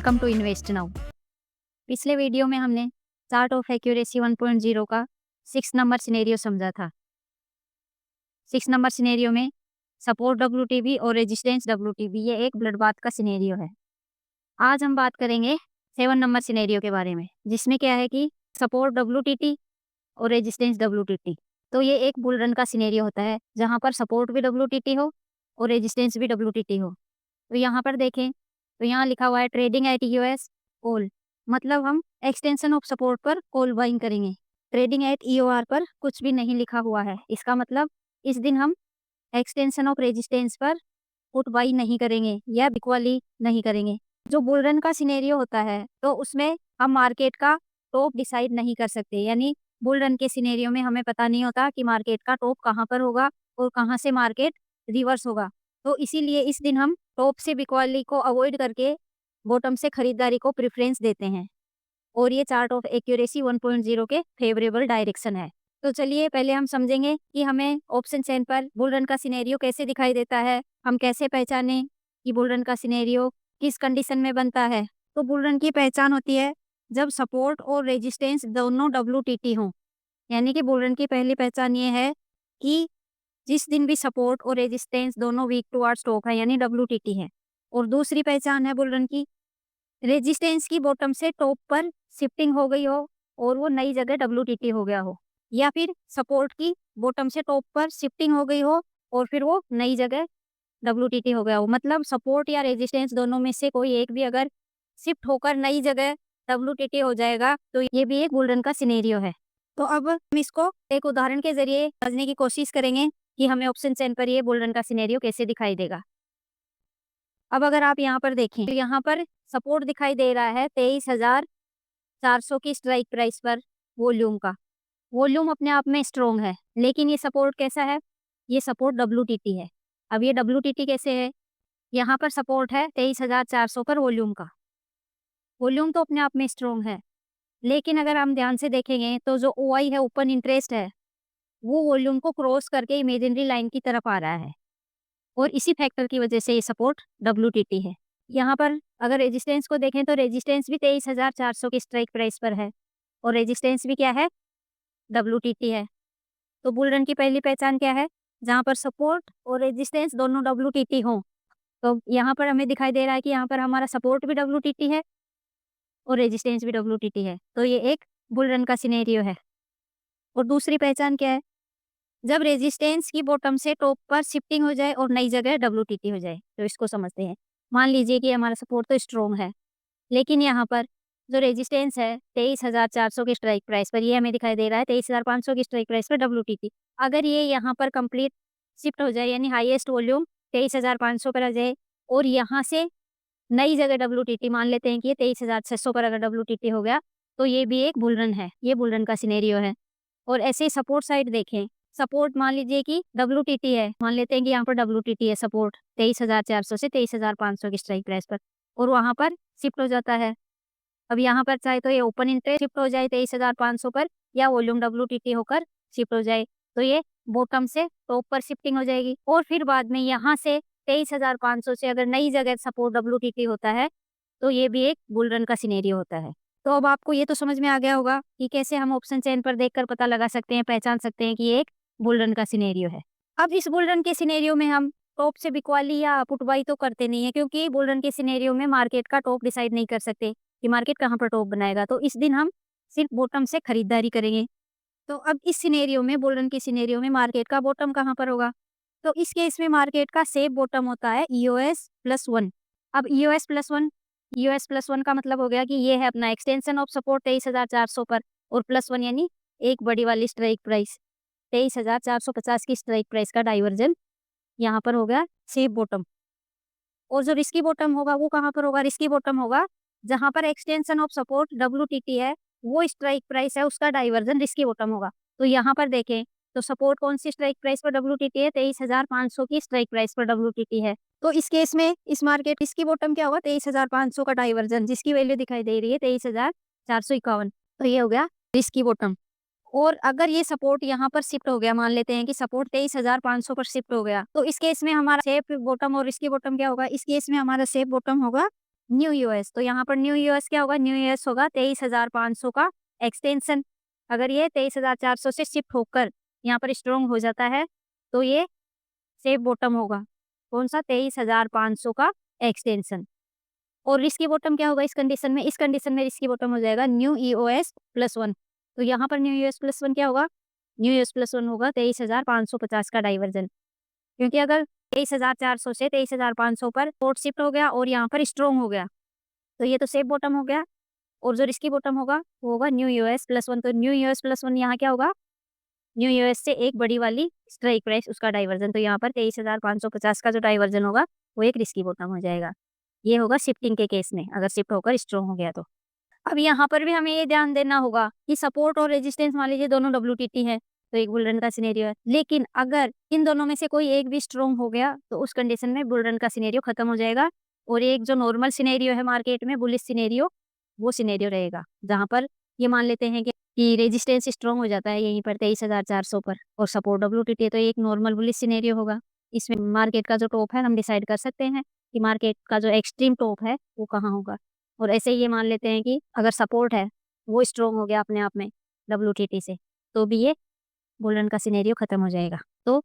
Welcome to invest now. पिछले video में हमने चार्ट ऑफ एक्यूरेसी 1.0 का 6 नंबर सिनेरियो समझा था। 6 नंबर सिनेरियो में सपोर्ट WTB और रेजिस्टेंस WTB ये एक ब्लड बाथ का सिनेरियो है। आज हम बात करेंगे 7 नंबर सिनेरियो के बारे में, जिसमें क्या है कि सपोर्ट WTT और रेजिस्टेंस WTT। तो ये एक बुल रन का सिनेरियो होता है जहाँ पर सपोर्ट भी WTT हो और रेजिस्टेंस भी WTT हो। तो यहाँ पर देखें तो यहाँ लिखा हुआ है ट्रेडिंग एट EOS कॉल, मतलब हम एक्सटेंशन ऑफ सपोर्ट पर कॉल बाइंग करेंगे। ट्रेडिंग एट EOR पर कुछ भी नहीं लिखा हुआ है, इसका मतलब इस दिन हम एक्सटेंशन ऑफ रेजिस्टेंस पर पुट बाई नहीं करेंगे या बिकवाली नहीं करेंगे। जो बुल रन का सिनेरियो होता है तो उसमें हम मार्केट का टॉप डिसाइड नहीं कर सकते, यानी बुल रन के सिनेरियो में हमें पता नहीं होता कि मार्केट का टॉप कहाँ पर होगा और कहाँ से मार्केट रिवर्स होगा। तो इसीलिए इस दिन हम टॉप से बिकवाली को अवॉइड करके बॉटम से खरीदारी को प्रेफरेंस देते हैं, और ये चार्ट ऑफ एक्यूरेसी 1.0 के फेवरेबल डायरेक्शन है। तो चलिए पहले हम समझेंगे कि हमें ऑप्शन चेन पर बुल रन का सिनेरियो कैसे दिखाई देता है, हम कैसे पहचाने कि बुल रन का सिनेरियो किस कंडीशन में बनता है। तो बुल रन की पहचान होती है जब सपोर्ट और रेजिस्टेंस दोनों WTT हों, यानी कि बुल रन की पहली पहचान ये है कि जिस दिन भी सपोर्ट और रेजिस्टेंस दोनों वीक टुवर्ड्स स्टॉक है, यानी WTT है। और दूसरी पहचान है बुल रन की, रेजिस्टेंस की बॉटम से टॉप पर शिफ्टिंग हो गई हो और वो नई जगह WTT हो गया हो, या फिर सपोर्ट की बॉटम से टॉप पर शिफ्टिंग हो गई हो और फिर वो नई जगह WTT हो गया हो। मतलब सपोर्ट या रेजिस्टेंस दोनों में से कोई एक भी अगर शिफ्ट होकर नई जगह WTT हो जाएगा तो ये भी एक बुल रन का सिनेरियो है। तो अब हम इसको एक उदाहरण के जरिए समझने की कोशिश करेंगे कि हमें ऑप्शन चेन पर ये बुल रन का सिनेरियो कैसे दिखाई देगा। अब अगर आप यहाँ पर देखें तो यहाँ पर सपोर्ट दिखाई दे रहा है 23,400 की स्ट्राइक प्राइस पर वॉल्यूम का। वॉल्यूम अपने आप में स्ट्रॉन्ग है, लेकिन ये सपोर्ट कैसा है? ये सपोर्ट WTT है। अब ये WTT कैसे है? यहाँ पर सपोर्ट है 23,400 पर वॉल्यूम का। वॉल्यूम तो अपने आप में स्ट्रॉन्ग है, लेकिन अगर हम ध्यान से देखेंगे तो जो OI है, ओपन इंटरेस्ट है, वो वॉल्यूम को क्रॉस करके इमेजिनरी लाइन की तरफ आ रहा है, और इसी फैक्टर की वजह से ये सपोर्ट WTT है। यहाँ पर अगर रेजिस्टेंस को देखें तो रेजिस्टेंस भी 23,400 की स्ट्राइक प्राइस पर है और रेजिस्टेंस भी क्या है? WTT है। तो बुल रन की पहली पहचान क्या है? जहाँ पर सपोर्ट और रेजिस्टेंस दोनों WTT हों। तो यहाँ पर हमें दिखाई दे रहा है कि यहाँ पर हमारा सपोर्ट भी WTT है और रेजिस्टेंस भी WTT है। तो ये एक बुल रन का सिनेरियो है। और दूसरी पहचान क्या है? जब रेजिस्टेंस की बॉटम से टॉप पर शिफ्टिंग हो जाए और नई जगह WTT हो जाए। तो इसको समझते हैं। मान लीजिए कि हमारा सपोर्ट तो स्ट्रॉन्ग है, लेकिन यहाँ पर जो रेजिस्टेंस है 23,400 की स्ट्राइक प्राइस पर, ये हमें दिखाई दे रहा है 23,500 की स्ट्राइक प्राइस पर WTT। अगर ये यहाँ पर कंप्लीट शिफ्ट हो जाए, यानी हाईएस्ट वॉल्यूम 23,500 पर आ जाए और यहाँ से नई जगह WTT, मान लेते हैं कि ये 23,600 पर अगर WTT हो गया, तो ये भी एक बुल रन है। ये बुल रन का सिनेरियो है। और ऐसे ही सपोर्ट साइड देखें, सपोर्ट मान लीजिए कि WTT है, मान लेते हैं कि यहाँ पर WTT है सपोर्ट 23,400 से 23,500 की स्ट्राइक प्राइस पर, और वहाँ पर शिफ्ट हो जाता है। अब यहाँ पर चाहे तो ये ओपन इंटरेस्ट शिफ्ट हो जाए 23,500 पर, या वॉल्यूम WTT होकर शिफ्ट हो जाए, तो ये बॉटम से टॉप पर शिफ्टिंग हो जाएगी, और फिर बाद में यहाँ से 23,500 से अगर नई जगह सपोर्ट WTT होता है, तो ये भी एक बुल रन का सिनेरियो होता है। तो अब आपको ये तो समझ में आ गया होगा कि कैसे हम ऑप्शन चेन पर देखकर पता लगा सकते हैं, पहचान सकते हैं कि ये एक बुल रन का सिनेरियो है। अब इस बुल रन के सिनेरियो में हम टॉप से बिकवाली या पुट बाई तो करते नहीं है, क्योंकि बुल रन के सिनेरियो में मार्केट का टॉप डिसाइड नहीं कर सकते कि मार्केट कहाँ पर टॉप बनाएगा। तो इस दिन हम सिर्फ बॉटम से खरीदारी करेंगे। तो अब इस सिनेरियो में, बुल रन के सिनेरियो में, मार्केट का बॉटम कहाँ पर होगा? तो इस केस में मार्केट का सेफ बॉटम होता है EOS+1। अब EOS+1 का मतलब हो गया कि ये है अपना एक्सटेंशन ऑफ सपोर्ट 23,400 पर, और +1 यानी एक बड़ी वाली स्ट्राइक प्राइस 23,450 की स्ट्राइक प्राइस का डाइवर्जन यहाँ पर हो गया सेफ बॉटम। और जो रिस्की बॉटम होगा वो कहाँ पर होगा? रिस्की बॉटम होगा जहाँ पर एक्सटेंशन ऑफ सपोर्ट WTT है, वो स्ट्राइक प्राइस है, उसका डाइवर्जन रिस्की बॉटम होगा। तो यहाँ पर देखें तो सपोर्ट कौन सी स्ट्राइक प्राइस पर WTT है? 23,500 की स्ट्राइक प्राइस पर WTT है। तो इस केस में इस मार्केट रिस्की बॉटम क्या होगा? 23,500 का डाइवर्जन, जिसकी वैल्यू दिखाई दे रही है 23,451। तो ये हो गया रिस्की बॉटम। और अगर ये सपोर्ट यहाँ पर शिफ्ट हो गया, मान लेते हैं कि सपोर्ट 23,500 पर शिफ्ट हो गया, तो इस केस में हमारा सेफ बॉटम और रिस्की बॉटम क्या होगा? इस केस में हमारा सेफ बॉटम होगा न्यू यूएस। तो यहाँ पर न्यू यूएस क्या होगा, न्यू यूएस होगा 23,500 का एक्सटेंशन। अगर ये 23,400 से शिफ्ट होकर यहाँ पर स्ट्रॉन्ग हो जाता है तो ये सेफ बॉटम होगा। कौन सा, 23,500 का एक्सटेंशन। और रिस्की बॉटम क्या होगा इस कंडीशन में, इस कंडीशन में रिस्की बॉटम हो जाएगा न्यू ईओएस +1। तो यहाँ पर न्यू ईओएस +1 क्या होगा, न्यू ईओएस +1 होगा 23,550 का डाइवर्जन। क्योंकि अगर 23,400 से 23,500 पर पोर्ट शिफ्ट हो गया और यहाँ पर स्ट्रॉन्ग हो गया तो ये तो सेफ बॉटम हो गया। और जो रिस्की बॉटम होगा वो होगा न्यू यूएस +1। तो न्यू यूएस +1 यहाँ क्या होगा, न्यू यूएस से एक बड़ी वाली स्ट्राइक प्राइस उसका डाइवर्जन। तो यहाँ पर 23,550 का जो डाइवर्जन होगा वो एक रिस्की बॉटम हो जाएगा। ये होगा शिफ्टिंग के केस में, अगर शिफ्ट होकर स्ट्रॉन्ग हो गया तो। अब यहाँ पर भी हमें ये ध्यान देना होगा कि सपोर्ट और रेजिस्टेंस मान लीजिए दोनों WTT है तो एक बुल रन का सिनेरियो है। लेकिन अगर इन दोनों में से कोई एक भी स्ट्रॉन्ग हो गया तो उस कंडीशन में बुल रन का सिनेरियो खत्म हो जाएगा और एक जो नॉर्मल सिनेरियो है मार्केट में बुलिश सिनेरियो, वो सिनेरियो रहेगा जहाँ पर ये मान लेते हैं कि रेजिस्टेंस स्ट्रॉन्ग हो जाता है यहीं पर 23,400 पर और सपोर्ट WTT है, तो एक नॉर्मल बुलिश सिनेरियो होगा। इसमें मार्केट का जो टॉप है हम डिसाइड कर सकते हैं कि मार्केट का जो एक्सट्रीम टॉप है वो कहाँ होगा। और ऐसे ही ये मान लेते हैं कि अगर सपोर्ट है वो स्ट्रॉन्ग हो गया अपने आप में WTT से तो भी ये बुल रन का सिनेरियो खत्म हो जाएगा। तो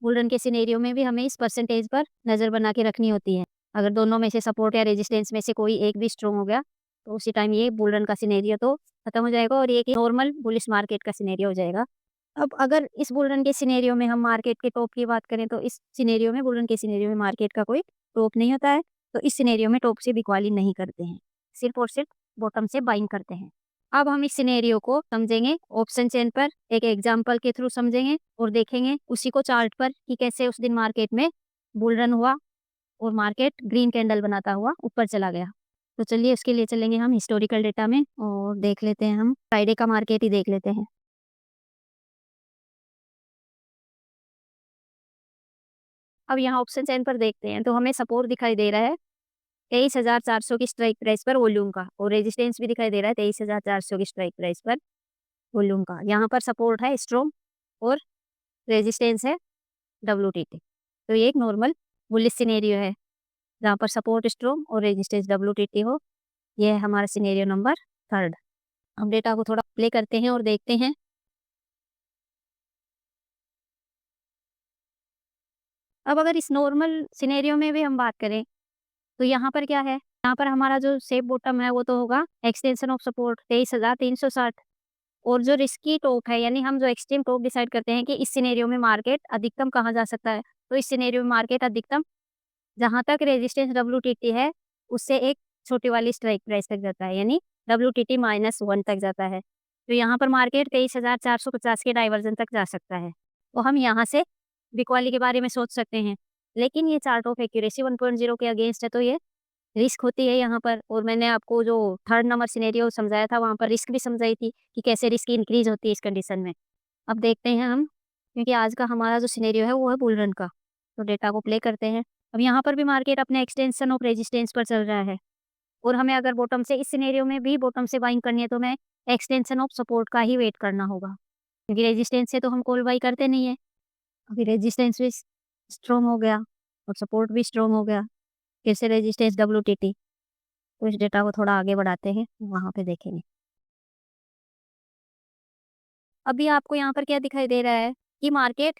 बुल रन के सिनेरियो में भी हमें इस परसेंटेज पर नज़र बना के रखनी होती है। अगर दोनों में से सपोर्ट या रेजिस्टेंस में से कोई एक भी स्ट्रॉन्ग हो गया तो उसी टाइम ये बुल रन का सिनेरियो तो खत्म हो जाएगा और ये एक नॉर्मल बुलिश मार्केट का सिनेरियो हो जाएगा। अब अगर इस बुल रन के सिनेरियो में हम मार्केट के टॉप की बात करें तो इस सिनेरियो में, बुल रन के सिनेरियो में मार्केट का कोई टॉप नहीं होता है। तो इस सिनेरियो में टॉप से बिकवाली नहीं करते हैं, सिर्फ और सिर्फ बॉटम से बाइंग करते हैं। अब हम इस सिनेरियो को समझेंगे ऑप्शन चेन पर एक एग्जांपल के थ्रू समझेंगे और देखेंगे उसी को चार्ट पर कि कैसे उस दिन मार्केट में बुल रन हुआ और मार्केट ग्रीन कैंडल बनाता हुआ ऊपर चला गया। तो चलिए उसके लिए चलेंगे हम हिस्टोरिकल डेटा में और देख लेते हैं, हम फ्राइडे का मार्केट ही देख लेते हैं। अब यहाँ ऑप्शन चेन पर देखते हैं तो हमें सपोर्ट दिखाई दे रहा है 23,400 की स्ट्राइक प्राइस पर वॉल्यूम का और रेजिस्टेंस भी दिखाई दे रहा है 23,400 की स्ट्राइक प्राइस पर वॉल्यूम का। यहाँ पर सपोर्ट है स्ट्रॉन्ग और रेजिस्टेंस है WTT। तो ये एक नॉर्मल बुलिश सिनेरियो है जहाँ पर सपोर्ट स्ट्रॉन्ग और रेजिस्टेंस WTT हो। यह है हमारा सिनेरियो नंबर 3। हम डेटा को थोड़ा प्ले करते हैं और देखते हैं। अब अगर इस नॉर्मल सिनेरियो में भी हम बात करें तो यहाँ पर क्या है, यहाँ पर हमारा जो सेफ बॉटम है वो तो होगा एक्सटेंशन ऑफ सपोर्ट 23,360 और जो रिस्की टॉप है यानी हम जो एक्सट्रीम टॉप डिसाइड करते हैं कि इस सिनेरियो में मार्केट अधिकतम कहाँ जा सकता है। तो इस सिनेरियो में मार्केट अधिकतम जहाँ तक रेजिस्टेंस WTT है उससे एक छोटी वाली स्ट्राइक प्राइस तक जाता है यानी WTT -1 तक जाता है। तो यहाँ पर मार्केट 23,450 के डाइवर्जन तक जा सकता है। तो हम यहाँ से बिकवाली के बारे में सोच सकते हैं। लेकिन ये चार्ट ऑफ एक्यूरेसी 1.0 के अगेंस्ट है तो ये रिस्क होती है यहाँ पर। और मैंने आपको जो 3rd नंबर सिनेरियो समझाया था वहाँ पर रिस्क भी समझाई थी कि कैसे रिस्क इंक्रीज होती है इस कंडीशन में। अब देखते हैं हम, क्योंकि आज का हमारा जो सिनेरियो है वो है बुल रन का, तो डेटा को प्ले करते हैं। अब यहाँ पर भी मार्केट अपने एक्सटेंशन ऑफ रेजिस्टेंस पर चल रहा है और हमें अगर बॉटम से, इस सिनेरियो में भी बॉटम से बाइंग करनी है तो हमें एक्सटेंशन ऑफ सपोर्ट का ही वेट करना होगा क्योंकि रेजिस्टेंस से तो हम कॉल बाई करते नहीं है। अभी रेजिस्टेंस भी स्ट्रॉन्ग हो गया और सपोर्ट भी स्ट्रॉन्ग हो गया, फिर से रेजिस्टेंस WTT। तो इस डेटा को थोड़ा आगे बढ़ाते हैं, वहाँ पे देखेंगे। अभी आपको यहाँ पर क्या दिखाई दे रहा है कि मार्केट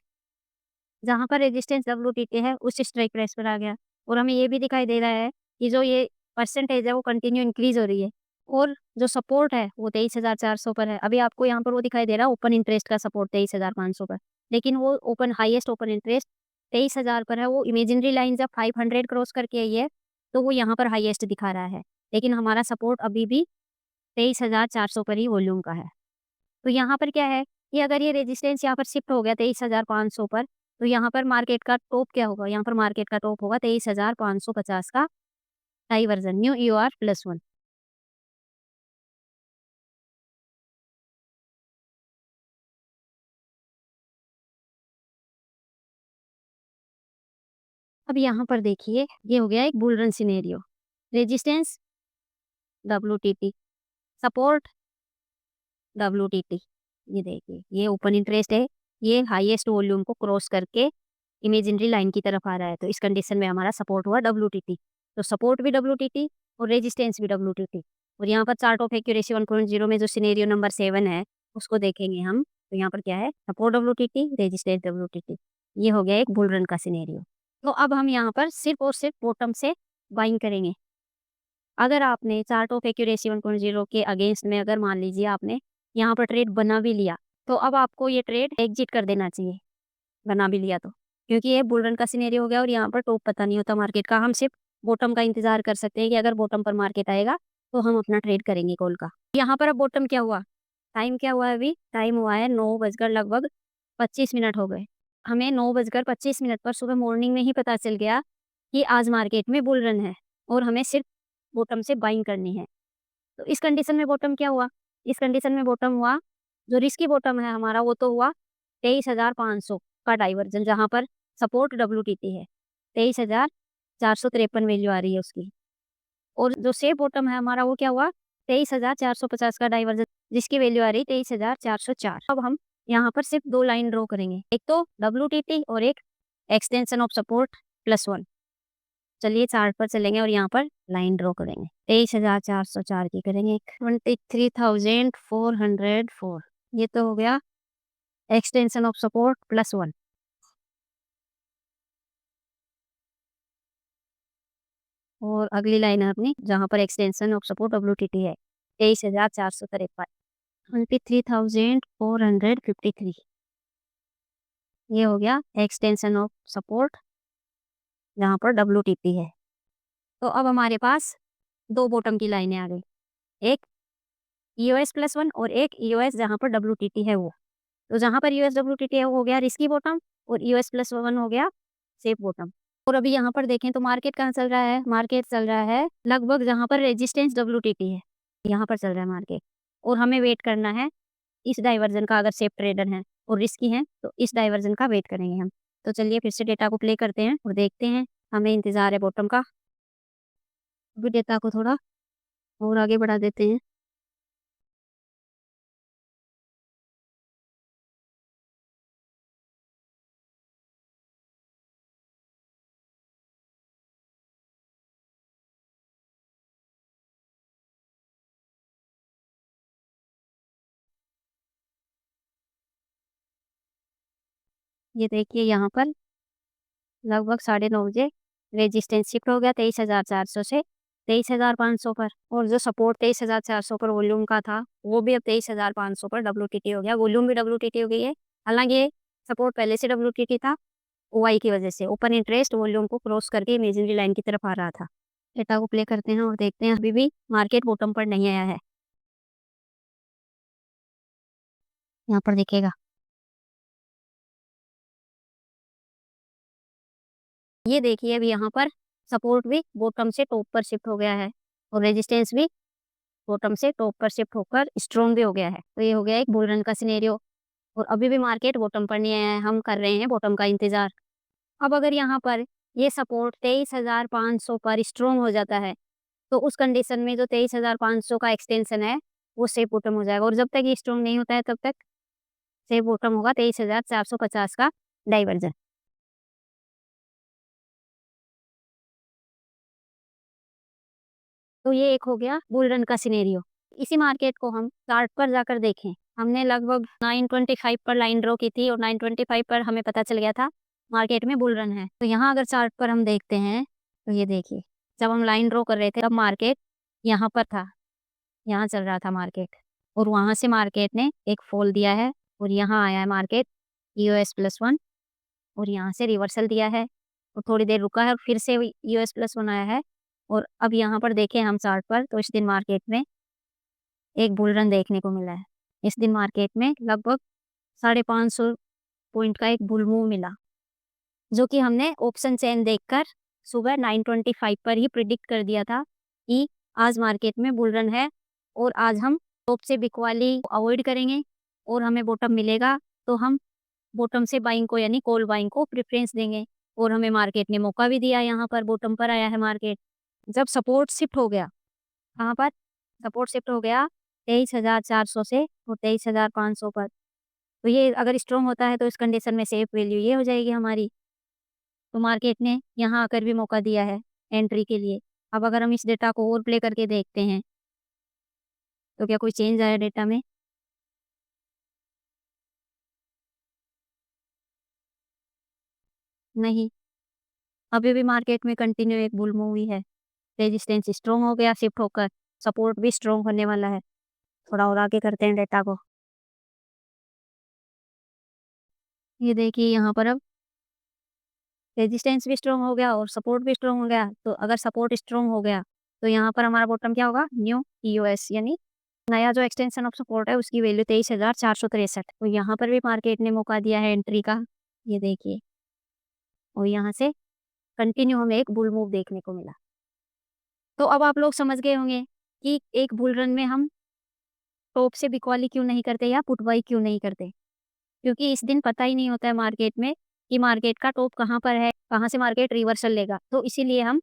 जहाँ पर रेजिस्टेंस WTT है उस स्ट्राइक प्राइस पर आ गया और हमें ये भी दिखाई दे रहा है कि जो ये परसेंटेज है वो कंटिन्यू इंक्रीज हो रही है और जो सपोर्ट है वो 23,400 पर है। अभी आपको यहाँ पर वो दिखाई दे रहा है ओपन इंटरेस्ट का सपोर्ट 23,500 पर, लेकिन वो ओपन हाईएस्ट ओपन इंटरेस्ट 23,000 पर है। वो इमेजिनरी लाइन जब 500 क्रॉस करके आई है तो वो यहाँ पर हाईएस्ट दिखा रहा है, लेकिन हमारा सपोर्ट अभी भी 23,400 पर ही वॉल्यूम का है। तो यहाँ पर क्या है कि अगर ये रेजिस्टेंस यहाँ पर शिफ्ट हो गया 23,500 पर तो यहाँ पर मार्केट का टॉप क्या होगा, यहाँ पर मार्केट का टॉप होगा 23,550 का डाइवर्जन न्यू EOR +1। अब यहाँ पर देखिए ये हो गया एक bull run scenario. Resistance WTT, support WTT। ये देखिए ये ओपन इंटरेस्ट है, ये हाईएस्ट वॉल्यूम को क्रॉस करके इमेजिनरी लाइन की तरफ आ रहा है। तो इस कंडीशन में हमारा सपोर्ट हुआ WTT। तो सपोर्ट भी WTT और रेजिस्टेंस भी WTT। और यहाँ पर चार्ट ऑफ एक्यूरेसी 1.0 में जो सिनेरियो नंबर 7 है उसको देखेंगे हम। तो यहाँ पर क्या है, सपोर्ट WTT, रेजिस्टेंस WTT। ये हो गया एक बुल रन का सिनेरियो। तो अब हम यहाँ पर सिर्फ और सिर्फ बॉटम से बाइंग करेंगे। अगर आपने चार्ट ऑफ एक्यूरेसी 1.0 के अगेंस्ट में अगर मान लीजिए आपने यहाँ पर ट्रेड बना भी लिया, तो अब आपको ये ट्रेड एग्जिट कर देना चाहिए, बना भी लिया तो, क्योंकि ये बुल रन का सिनेरियो हो गया और यहाँ पर टॉप पता नहीं होता मार्केट का। हम सिर्फ बॉटम का इंतजार कर सकते हैं कि अगर बॉटम पर मार्केट आएगा तो हम अपना ट्रेड करेंगे कॉल का। यहाँ पर अब बॉटम क्या हुआ, टाइम क्या हुआ है, अभी टाइम हुआ है 9 बजकर लगभग 25 मिनट हो गए। हमें 9 बजकर 25 मिनट पर सुबह मॉर्निंग में ही पता चल गया कि आज मार्केट में बुल रन है और हमें सिर्फ बॉटम से बाइंग करनी है। तो इस कंडीशन में बॉटम क्या हुआ, इस कंडीशन में बॉटम हुआ, जो रिस्की बॉटम है हमारा वो तो हुआ 23,500 का डाइवर्जन, जहां पर सपोर्ट WTT है 23,453 वैल्यू आ रही है उसकी। और जो सेफ बॉटम है हमारा वो क्या हुआ, 23,450 का डाइवर्जन, जिसकी वैल्यू आ रही 23,404। अब हम यहाँ पर सिर्फ 2 लाइन ड्रॉ करेंगे, एक तो WTT और एक एक्सटेंशन ऑफ सपोर्ट +1। चलिए चार्ट पर चलेंगे और यहाँ पर लाइन ड्रॉ करेंगे। 23,404 की करेंगे, 23,404। ये तो हो गया एक्सटेंशन ऑफ सपोर्ट +1। और अगली लाइन है अपनी जहाँ पर एक्सटेंशन ऑफ सपोर्ट WTT है 23,453, 23,453। ये हो गया एक्सटेंशन ऑफ सपोर्ट जहाँ पर WTT है। तो अब हमारे पास 2 बॉटम की लाइनें आ गई, एक EOS +1 और एक EOS जहाँ पर WTT है वो। तो जहाँ पर EOS WTT है वो हो गया रिस्की बॉटम और EOS +1 हो गया सेफ बॉटम। और अभी यहाँ पर देखें तो मार्केट कहाँ चल रहा है, मार्केट चल रहा है लगभग जहाँ पर रेजिस्टेंस WTT है, यहाँ पर चल रहा है मार्केट। और हमें वेट करना है इस डाइवर्जन का, अगर सेफ ट्रेडर हैं और रिस्की हैं तो इस डाइवर्जन का वेट करेंगे हम। तो चलिए फिर से डेटा को प्ले करते हैं और देखते हैं, हमें इंतजार है बॉटम का। अभी डेटा को थोड़ा और आगे बढ़ा देते हैं। ये देखिए यहाँ पर लगभग 9:30 बजे रेजिस्टेंस शिफ्ट हो गया 23,400 से 23,500 पर, और जो सपोर्ट 23,400 पर वॉल्यूम का था वो भी अब 23,500 पर WTT हो गया, वॉल्यूम भी WTT हो गई है। हालांकि सपोर्ट पहले से WTT था, OI की वजह से ओपन इंटरेस्ट वॉल्यूम को क्रॉस करके इमेजिनरी लाइन की तरफ आ रहा था। डेटा को प्ले करते हैं और देखते हैं, अभी भी मार्केट बॉटम पर नहीं आया है। यहाँ पर दिखेगा, ये देखिए अभी यहाँ पर सपोर्ट भी बॉटम से टॉप पर शिफ्ट हो गया है और रेजिस्टेंस भी बॉटम से टॉप पर शिफ्ट होकर स्ट्रॉन्ग भी हो गया है। तो ये हो गया एक बुल रन का सिनेरियो और अभी भी मार्केट बॉटम पर नहीं आया है, हम कर रहे हैं बॉटम का इंतजार। अब अगर यहाँ पर ये सपोर्ट 23,500 पर स्ट्रॉन्ग हो जाता है तो उस कंडीशन में जो 23,500 का एक्सटेंशन है वो सेफ बॉटम हो जाएगा, और जब तक ये स्ट्रॉन्ग नहीं होता है तब तक सेफ बॉटम होगा 23,450 का डाइवर्जन। तो ये एक हो गया बुल रन का सिनेरियो। इसी मार्केट को हम चार्ट पर जाकर देखें, हमने लगभग 925 पर लाइन ड्रॉ की थी और 925 पर हमें पता चल गया था मार्केट में बुल रन है। तो यहाँ अगर चार्ट पर हम देखते हैं तो ये देखिए, जब हम लाइन ड्रॉ कर रहे थे तब मार्केट यहाँ पर था, यहाँ चल रहा था मार्केट, और वहाँ से मार्केट ने एक फॉल दिया है और यहाँ आया है मार्केट EOS +1 और यहाँ से रिवर्सल दिया है और थोड़ी देर रुका है और फिर से EOS +1 आया है। और अब यहाँ पर देखें हम चार्ट पर तो इस दिन मार्केट में एक बुल रन देखने को मिला है। इस दिन मार्केट में लगभग 550 पॉइंट का एक बुल मूव मिला, जो कि हमने ऑप्शन चेन देखकर सुबह 925 पर ही प्रिडिक्ट कर दिया था कि आज मार्केट में बुल रन है और आज हम टॉप से बिकवाली अवॉइड करेंगे और हमें बॉटम मिलेगा तो हम बॉटम से बाइंग को यानी कॉल बाइंग को प्रेफरेंस देंगे। और हमें मार्केट ने मौका भी दिया, यहाँ पर बॉटम पर आया है मार्केट। जब सपोर्ट शिफ्ट हो गया, कहाँ पर सपोर्ट शिफ्ट हो गया 23,400 से और 23,500 पर, तो ये अगर स्ट्रॉन्ग होता है तो इस कंडीशन में सेफ वैल्यू ये हो जाएगी हमारी। तो मार्केट ने यहाँ आकर भी मौका दिया है एंट्री के लिए। अब अगर हम इस डेटा को और प्ले करके देखते हैं, तो क्या कोई चेंज आया डेटा में? नहीं। अभी भी मार्केट में कंटिन्यू एक बुल मूव ही है। रेजिस्टेंस स्ट्रॉन्ग हो गया शिफ्ट होकर, सपोर्ट भी स्ट्रॉन्ग होने वाला है। थोड़ा और आगे करते हैं डेटा को। ये देखिए यहाँ पर अब रेजिस्टेंस भी स्ट्रॉन्ग हो गया और सपोर्ट भी स्ट्रॉन्ग हो गया। तो अगर सपोर्ट स्ट्रॉन्ग हो गया, तो यहाँ पर हमारा बॉटम क्या होगा? न्यू ईओएस, यानी नया जो एक्सटेंशन ऑफ सपोर्ट है उसकी वैल्यू 23,463। तो यहाँ पर भी मार्केट ने मौका दिया है एंट्री का। ये देखिए, और यहाँ से कंटिन्यू हमें एक बुल मूव देखने को मिला। तो अब आप लोग समझ गए होंगे कि एक बुल रन में हम टॉप से बिकवाली क्यों नहीं करते या पुट बाई क्यों नहीं करते। क्योंकि इस दिन पता ही नहीं होता है मार्केट में कि मार्केट का टॉप कहाँ पर है, कहाँ से मार्केट रिवर्सल लेगा। तो इसीलिए हम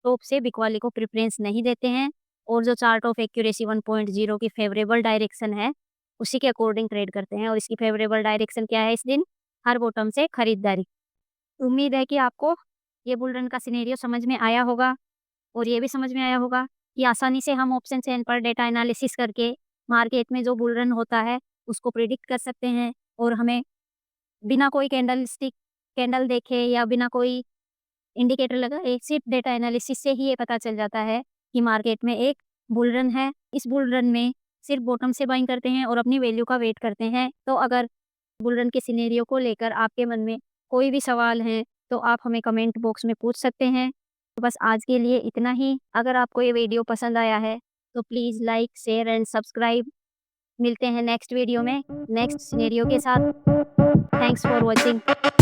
टॉप से बिकवाली को प्रेफरेंस नहीं देते हैं और जो चार्ट ऑफ एक्यूरेसी 1.0 की फेवरेबल डायरेक्शन है उसी के अकॉर्डिंग ट्रेड करते हैं। और इसकी फेवरेबल डायरेक्शन क्या है इस दिन? हर बॉटम से खरीदारी। उम्मीद है कि आपको ये बुल रन का सिनेरियो समझ में आया होगा और ये भी समझ में आया होगा कि आसानी से हम ऑप्शन चेन पर डेटा एनालिसिस करके मार्केट में जो बुल रन होता है उसको प्रिडिक्ट कर सकते हैं। और हमें बिना कोई कैंडल देखे या बिना कोई इंडिकेटर लगाए सिर्फ डेटा एनालिसिस से ही ये पता चल जाता है कि मार्केट में एक बुल रन है। इस बुल रन में सिर्फ बॉटम से बाइंग करते हैं और अपनी वैल्यू का वेट करते हैं। तो अगर बुल रन के सिनेरियो को लेकर आपके मन में कोई भी सवाल है तो आप हमें कमेंट बॉक्स में पूछ सकते हैं। तो बस आज के लिए इतना ही। अगर आपको ये वीडियो पसंद आया है तो please like, share and subscribe. मिलते हैं नेक्स्ट वीडियो में नेक्स्ट सिनेरियो के साथ। Thanks for watching.